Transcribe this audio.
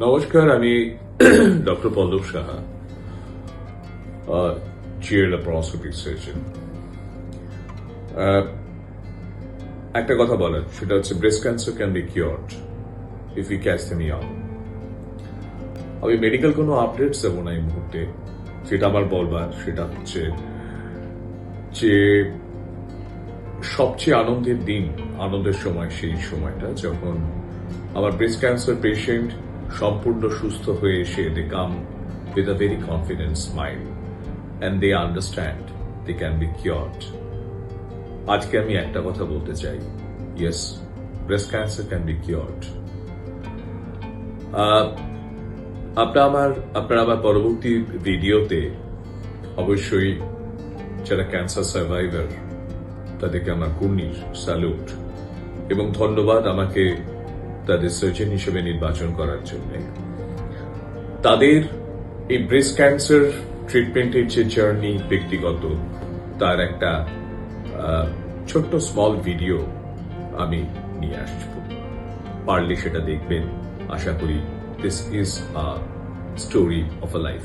নমস্কার, আমি doctor Pallab Saha, GI laparoscopy surgeon। একটা কথা বলার, সেটা হচ্ছে breast cancer can be cured if you catch them young. আমি মেডিকেল কোনো আপডেটস দেবো না এই মুহূর্তে। যেটা আমার বলবার সেটা হচ্ছে যে সবচেয়ে আনন্দের দিন, আনন্দের সময় সেই সময়টা যখন আমার ব্রেস্ট ক্যান্সার পেশেন্ট সম্পূর্ণ সুস্থ হয়ে এসে দে কাম with a very confident smile and they understand they can be cured। আজকে আমি একটা কথা বলতে চাই, yes, breast cancer can be cured। আপনারা আমার পরবর্তী ভিডিওতে অবশ্যই যারা ক্যান্সার সার্ভাইভার তাদেরকে আমার কুর্নিশ স্যালুট এবং ধন্যবাদ আমাকে তাদের সার্জন হিসেবে নির্বাচন করার জন্য। তাদের এই ব্রেস্ট ক্যান্সার ট্রিটমেন্টের যে জার্নি ব্যক্তিগত, তার একটা ছোট্ট স্মল ভিডিও আমি নিয়ে আসব, পারলে সেটা দেখবেন। আশা করি this is a story of a life.